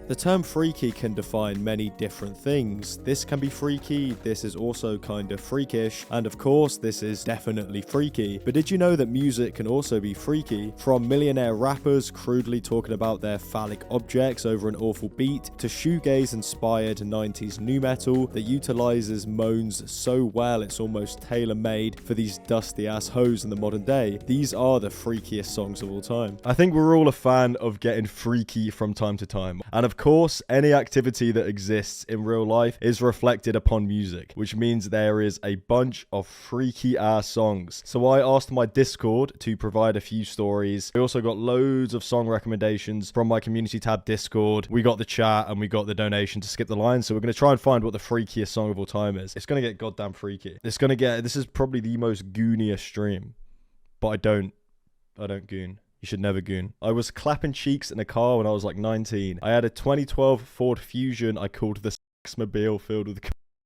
The term freaky can define many different things. This can be freaky, this is also kind of freakish, and of course this is definitely freaky. But did you know that music can also be freaky? From millionaire rappers crudely talking about their phallic objects over an awful beat, to shoegaze-inspired 90s nu metal that utilizes moans so well it's almost tailor-made for these dusty-ass hoes in the modern day. These are the freakiest songs of all time. I think we're all a fan of getting freaky from time to time. And of course, any activity that exists in real life is reflected upon music, which means there is a bunch of freaky ass songs. So I asked my Discord to provide a few stories. We also got loads of song recommendations from my community tab Discord. We got the chat and we got the donation to skip the line. So we're going to try and find what the freakiest song of all time is. It's going to get goddamn freaky. This is probably the most gooniest stream, but I don't goon. You should never goon. I was clapping cheeks in a car when I was like 19. I had a 2012 Ford Fusion I called the Sexmobile, filled with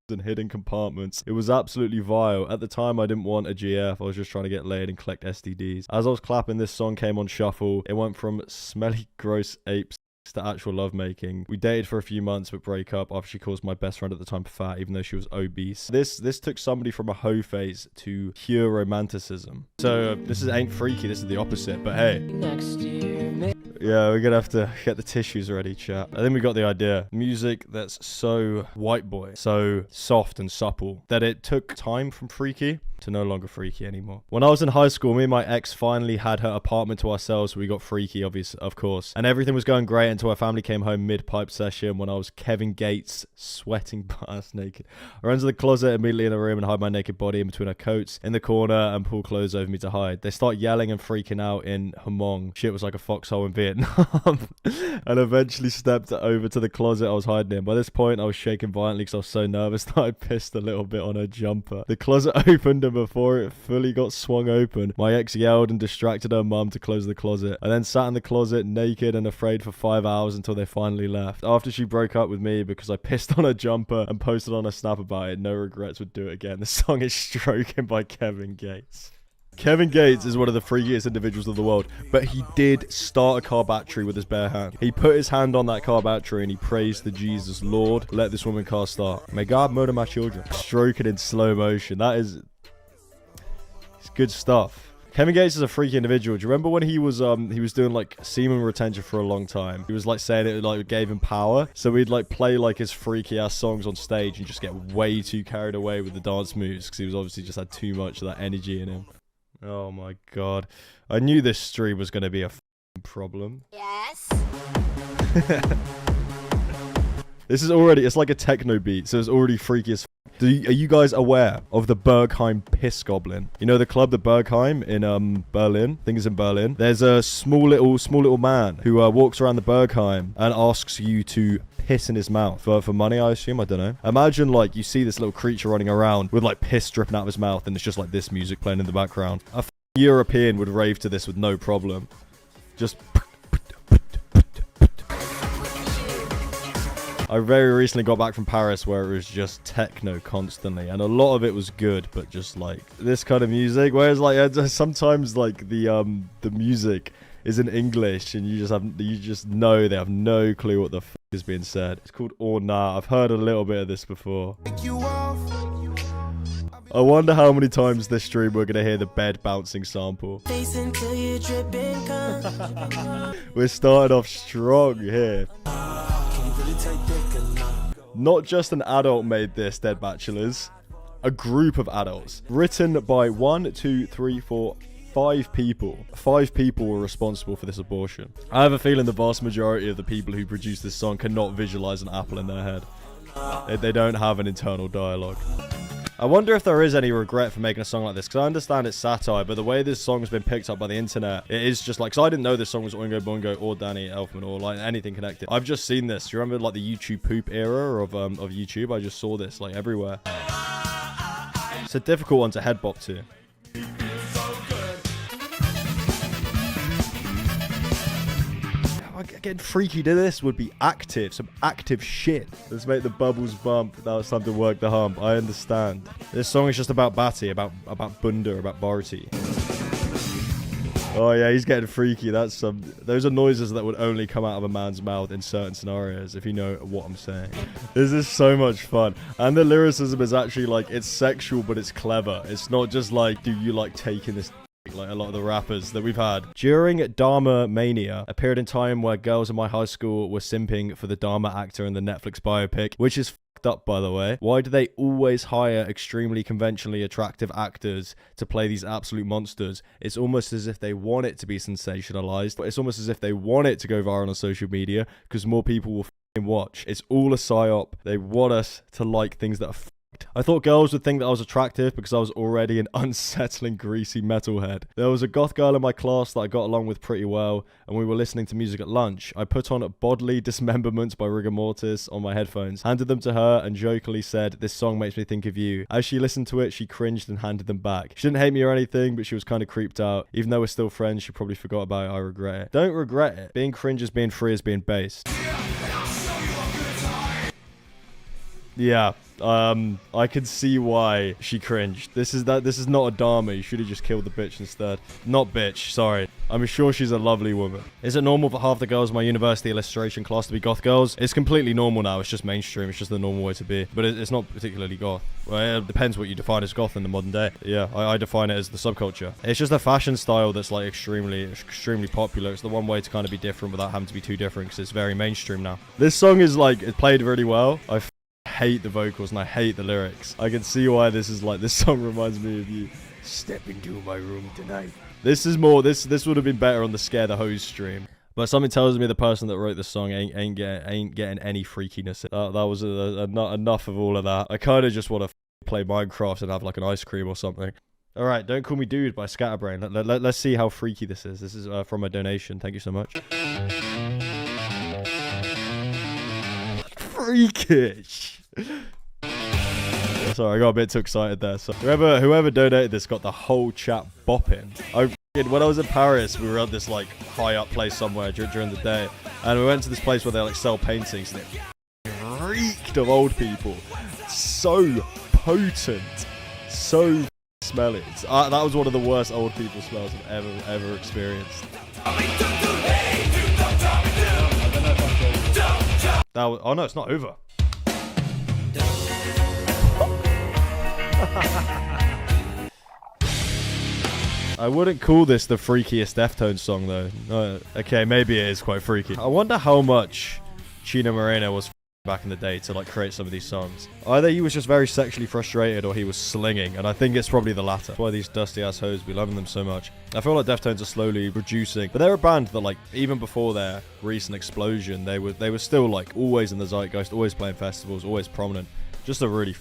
and hidden compartments. It was absolutely vile. At the time, I didn't want a GF. I was just trying to get laid and collect STDs. As I was clapping, this song came on shuffle. It went from smelly, gross apes to actual lovemaking. We dated for a few months but break up after she calls my best friend at the time fat, even though she was obese. This took somebody from a hoe phase to pure romanticism. So this ain't freaky, this is the opposite, but hey. Next year, yeah, we're gonna have to get the tissues ready, chat. I think we got the idea. Music that's so white boy, so soft and supple, that it took time from freaky to no longer freaky anymore. When I was in high school, me and my ex finally had her apartment to ourselves, so we got freaky, of course. And everything was going great until our family came home mid-pipe session when I was Kevin Gates, sweating butt-ass naked. I ran to the closet immediately in the room and hide my naked body in between her coats in the corner and pull clothes over me to hide. They start yelling and freaking out in Hmong. Shit was like a foxhole in Vietnam. And eventually stepped over to the closet I was hiding in. By this point, I was shaking violently because I was so nervous that I pissed a little bit on her jumper. The closet opened, and before it fully got swung open, my ex yelled and distracted her mum to close the closet. I then sat in the closet naked and afraid for 5 hours until they finally left. After she broke up with me because I pissed on her jumper and posted on a snap about it, no regrets, would do it again. The song is Stroking by Kevin Gates. Kevin Gates is one of the freakiest individuals of the world, but he did start a car battery with his bare hand. He put his hand on that car battery and he praised to Jesus, Lord, let this woman car start. May God murder my children. Stroking in slow motion. It's good stuff. Kevin Gates is a freaky individual. Do you remember when he was doing like semen retention for a long time? He was like saying it like gave him power. So we'd like play like his freaky ass songs on stage and just get way too carried away with the dance moves because he was obviously just had too much of that energy in him. Oh my god. I knew this stream was going to be a problem. Yes. This is already, it's like a techno beat, so it's already freaky as are you guys aware of the Berghain Piss Goblin? You know the club, the Berghain in Berlin? I think it's in Berlin. There's a small little man who walks around the Berghain and asks you to piss in his mouth for money, I assume. I don't know. Imagine like you see this little creature running around with like piss dripping out of his mouth and it's just like this music playing in the background. A European would rave to this with no problem. Just I very recently got back from Paris where it was just techno constantly, and a lot of it was good, but just like this kind of music. Whereas like sometimes like the music is in English, and you just know they have no clue what the f is being said. It's called Or Nah. I've heard a little bit of this before. I wonder how many times this stream we're gonna hear the bed bouncing sample. We're starting off strong here. Not just an adult made this, Dead Bachelors. A group of adults. Written by 1, 2, 3, 4, 5 people. 5 people were responsible for this abortion. I have a feeling the vast majority of the people who produced this song cannot visualize an apple in their head. They don't have an internal dialogue. I wonder if there is any regret for making a song like this, because I understand it's satire, but the way this song has been picked up by the internet, it is just like, because I didn't know this song was Oingo Boingo or Danny Elfman or like anything connected. I've just seen this. Do you remember like the YouTube poop era of YouTube? I just saw this like everywhere. It's a difficult one to head bop to. Getting freaky to this would be active, some active shit. Let's make the bubbles bump. Now it's time to work the hump. I understand. This song is just about Batty, about Bunda, about Barty. Oh yeah, he's getting freaky. Those are noises that would only come out of a man's mouth in certain scenarios, if you know what I'm saying. This is so much fun. And the lyricism is actually like, it's sexual, but it's clever. It's not just like, do you like taking this like a lot of the rappers that we've had. During Dharma Mania, a period in time where girls in my high school were simping for the Dharma actor in the Netflix biopic, which is fucked up, by the way. Why do they always hire extremely conventionally attractive actors to play these absolute monsters? It's almost as if they want it to be sensationalized, but it's almost as if they want it to go viral on social media because more people will watch. It's all a psyop. They want us to like things that are I thought girls would think that I was attractive because I was already an unsettling, greasy metalhead. There was a goth girl in my class that I got along with pretty well, and we were listening to music at lunch. I put on Bodily Dismemberments by Rigor Mortis on my headphones, handed them to her, and jokingly said, "This song makes me think of you." As she listened to it, she cringed and handed them back. She didn't hate me or anything, but she was kind of creeped out. Even though we're still friends, she probably forgot about it. I regret it. Don't regret it. Being cringe is being free, is being based. Yeah. I can see why she cringed. This is not a Dharma. You should have just killed the bitch instead. Not bitch, sorry. I'm sure she's a lovely woman. Is it normal for half the girls in my university illustration class to be goth girls? It's completely normal now. It's just mainstream. It's just the normal way to be. But it's not particularly goth. Well, it depends what you define as goth in the modern day. Yeah, I define it as the subculture. It's just a fashion style that's like extremely popular. It's the one way to kind of be different without having to be too different because it's very mainstream now. This song is like, it played really well. I hate the vocals and I hate the lyrics. I can see why this song reminds me of you. Step into my room tonight. This would have been better on the Scare the Hose stream. But something tells me the person that wrote this song ain't getting any freakiness. That was not enough of all of that. I kind of just want to play Minecraft and have like an ice cream or something. All right, Don't Call Me Dude by Scatterbrain. Let's see how freaky this is. This is from a donation. Thank you so much. Freakish. Sorry, I got a bit too excited there. So whoever donated this got the whole chat bopping. When I was in Paris, we were at this like high up place somewhere during the day, and we went to this place where they like sell paintings, and it reeked of old people. So potent, so smelly. That was one of the worst old people smells I've ever experienced. Oh no, it's not over. I wouldn't call this the freakiest Deftones song though. Okay, maybe it is quite freaky. I wonder how much Chino Moreno was back in the day to like create some of these songs. Either he was just very sexually frustrated or he was slinging, and I think it's probably the latter. That's why these dusty ass hoes, we loving them so much. I feel like Deftones are slowly reducing, but they're a band that like even before their recent explosion, they were still like always in the zeitgeist, always playing festivals, always prominent. Just a really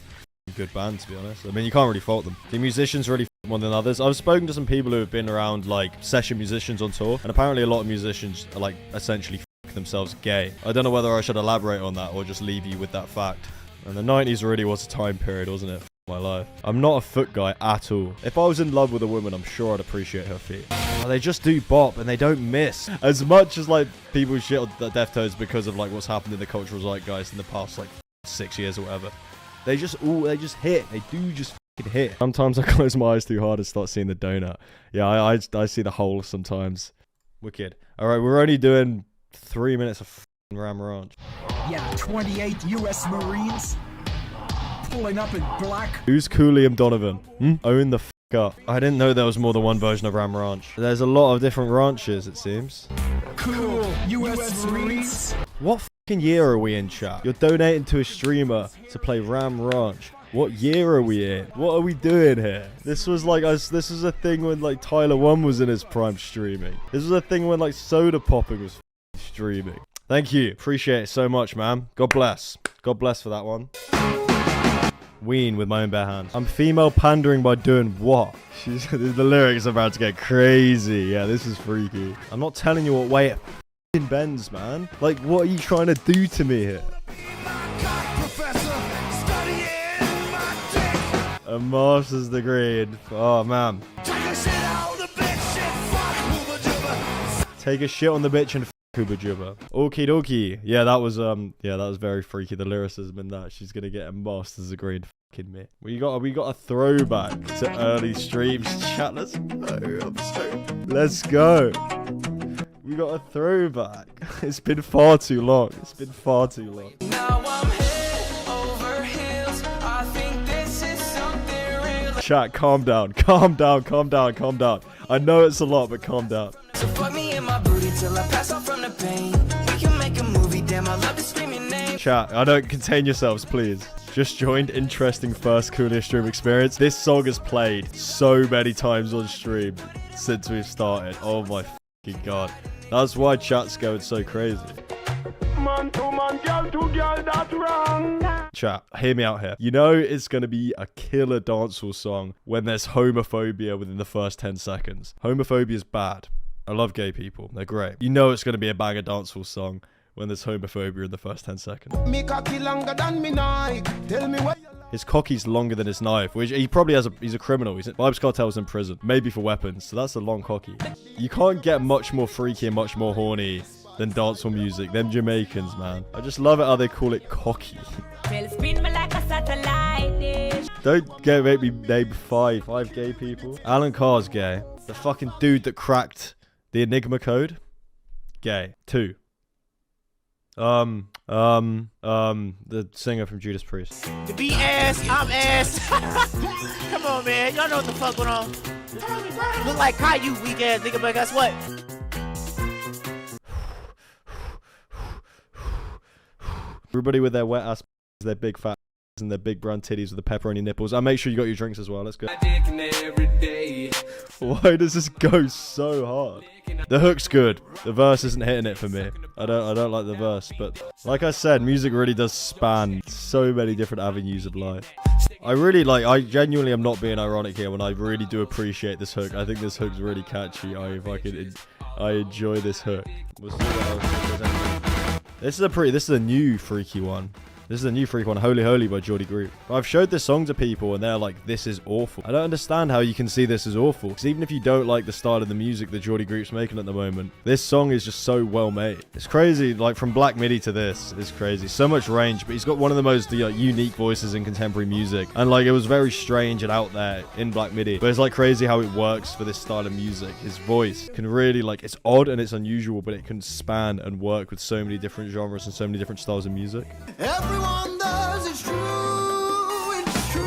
good band, to be honest. I mean, you can't really fault them. The musicians really more than others. I've spoken to some people who have been around like session musicians on tour, and apparently a lot of musicians are like essentially themselves gay. I don't know whether I should elaborate on that or just leave you with that fact. And the 90s really was a time period, wasn't it? My life. I'm not a foot guy at all. If I was in love with a woman, I'm sure I'd appreciate her feet. They just do bop and they don't miss. As much as like people shit on the Deftones because of like what's happened in the cultural zeitgeist in the past like 6 years or whatever, they just hit. They do just hit. Sometimes I close my eyes too hard and start seeing the donut. Yeah, I see the hole sometimes. Wicked. All right, we're only doing 3 minutes of Ram Ranch. Yeah, 28 U.S. Marines pulling up in black. Who's Coolium Donovan? Own the up. I didn't know there was more than one version of Ram Ranch. There's a lot of different ranches, it seems. Cool U.S. Marines. What fucking year are we in, chat? You're donating to a streamer to play Ram Ranch. What year are we in? What are we doing here? This was like us. This was a thing when like Tyler 1 was in his prime streaming. This was a thing when like Soda Popping was streaming. Thank you. Appreciate it so much, man. God bless. God bless for that one. Ween with my own bare hands. I'm female pandering by doing what? The lyrics are about to get crazy. Yeah, this is freaky. I'm not telling you what way it f***ing bends, man. Like, what are you trying to do to me here? A master's degree in... Oh, man. Take a shit on the bitch and f*** Hooba Jubba. Okie dokie. Yeah, that was very freaky. The lyricism in that. She's gonna get a master's degree in fucking me. We got a throwback to early streams. Chat, let's go. We got a throwback. It's been far too long. It's been far too long. Now I'm head over heels. I think this is something real. Chat, calm down. Calm down. Calm down. Calm down. I know it's a lot, but calm down. So fuck me in my booty till I pass out from the pain. We can make a movie, damn, I love to scream your name. Chat, I don't contain yourselves, please. Just joined. Interesting first coolest stream experience. This song has played so many times on stream since we've started. Oh my fucking god. That's why chat's going so crazy. Man to man, girl to girl, that's wrong. Chat, hear me out here. You know it's going to be a killer dancehall song when there's homophobia within the first 10 seconds. Homophobia is bad. I love gay people. They're great. You know it's going to be a banger dancehall song when there's homophobia in the first 10 seconds. Me cocky longer than me Nike. Tell me what. His cocky's longer than his knife, which he probably has he's a criminal. Vibes Cartel's in prison, maybe for weapons, so that's a long cocky. You can't get much more freaky and much more horny than dancehall music. Them Jamaicans, man. I just love it how they call it cocky. Don't make me name five gay people. Alan Carr's gay. The fucking dude that cracked the Enigma code, gay. 2. The singer from Judas Priest. The beat ass, I'm ass. Come on, man. Y'all know what the fuck going on. Look like Caillou, weak ass nigga, but guess what? Everybody with their wet ass, their big fat and their big brown titties with the pepperoni nipples. And make sure you got your drinks as well. Let's go. Why does this go so hard? The hook's good. The verse isn't hitting it for me. I don't like the verse, but like I said, music really does span so many different avenues of life. I genuinely am not being ironic here when I really do appreciate this hook. I think this hook's really catchy. I enjoy this hook. We'll see what else. This is a new freaky one. This is a new freak one, Holy Holy by Geordie Group. I've showed this song to people and they're like, this is awful. I don't understand how you can see this as awful. Because even if you don't like the style of the music that Geordie Group's making at the moment, this song is just so well made. It's crazy, like from Black Midi to this, it's crazy. So much range, but he's got one of the most unique voices in contemporary music. And like, it was very strange and out there in Black Midi. But it's like crazy how it works for this style of music. His voice can really like, it's odd and it's unusual, but it can span and work with so many different genres and so many different styles of music. Everyone does, it's true, it's true.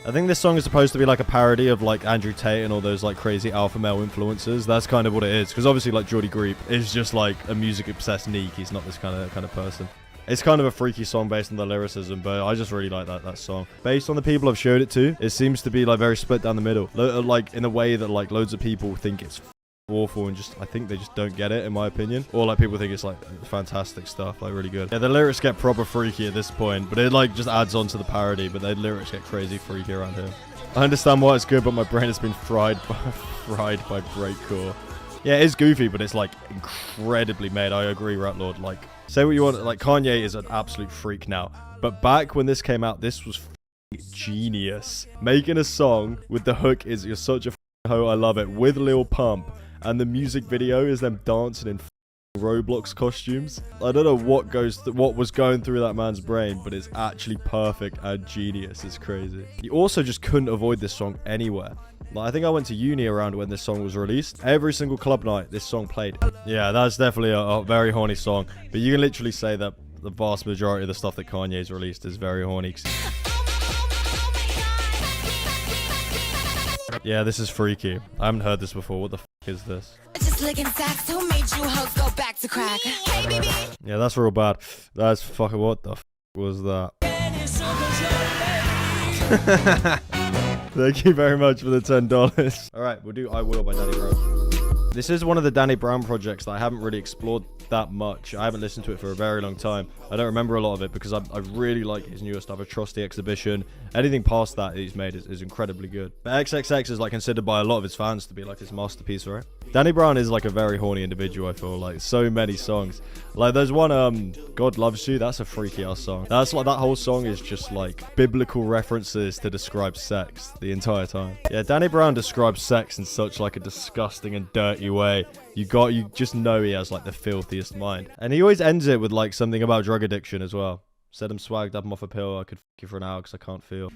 I think this song is supposed to be like a parody of like Andrew Tate and all those like crazy alpha male influences. That's kind of what it is. Because obviously like Geordie Group is just like a music obsessed neek. He's not this kind of person. It's kind of a freaky song based on the lyricism, but I just really like that song. Based on the people I've showed it to, it seems to be like very split down the middle. Like in a way that like loads of people think it's awful and I think they just don't get it, in my opinion. Or like people think it's like fantastic stuff, like really good. Yeah, the lyrics get proper freaky at this point, but it like just adds on to the parody, but the lyrics get crazy freaky around here. I understand why it's good, but my brain has been fried by breakcore. Yeah, it is goofy, but it's like incredibly made. I agree, Ratlord. Like, say what you want, like Kanye is an absolute freak now, but back when this came out, this was genius. Making a song with the hook is "You're such a hoe, I love it" with Lil Pump. And the music video is them dancing in Roblox costumes. I don't know what was going through that man's brain, but it's actually perfect and genius. It's crazy. You also just couldn't avoid this song anywhere. Like, I think I went to uni around when this song was released. Every single club night, this song played. Yeah, that's definitely a very horny song. But you can literally say that the vast majority of the stuff that Kanye's released is very horny. Yeah, this is freaky. I haven't heard this before. What the is this? Just licking sacks, who made you hoes go back to crack? Hey, baby. Yeah, that's real bad. That's fucking, what the was that? Thank you very much for the $10. Alright, we'll do I Will by Danny Brown. This is one of the Danny Brown projects that I haven't really explored that much. I haven't listened to it for a very long time. I don't remember a lot of it because I really like his newer stuff. Atrocity Exhibition. Anything past that he's made is incredibly good. But XXX is like considered by a lot of his fans to be like his masterpiece, right? Danny Brown is like a very horny individual, I feel like. So many songs. Like there's one, God Loves You. That's a freaky ass song. That's like, that whole song is just like biblical references to describe sex the entire time. Yeah, Danny Brown describes sex in such like a disgusting and dirty way. You just know he has like the filthiest mind. And he always ends it with like something about drug addiction as well. Said I'm swagged up, I'm off a pill. I could f you for an hour because I can't feel.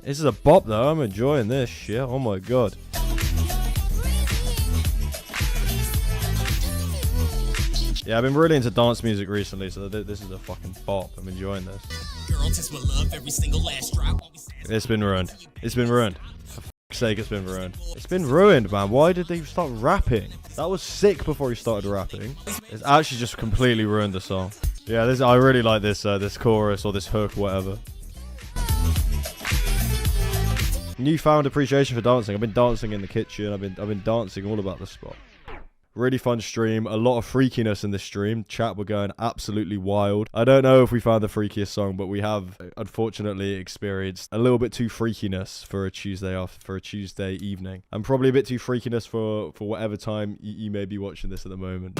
This is a bop though. I'm enjoying this shit. Oh my god. Yeah, I've been really into dance music recently, so this is a fucking bop. I'm enjoying this. It's been ruined. It's been ruined. For fuck's sake, it's been ruined. It's been ruined, man. Why did they start rapping? That was sick before he started rapping. It's actually just completely ruined the song. Yeah, I really like this this chorus or this hook, whatever. Newfound appreciation for dancing. I've been dancing in the kitchen. I've been dancing all about the spot. Really fun stream. A lot of freakiness in this stream. Chat were going absolutely wild. I don't know if we found the freakiest song, but we have unfortunately experienced a little bit too freakiness for a Tuesday evening. And probably a bit too freakiness for whatever time you may be watching this at the moment.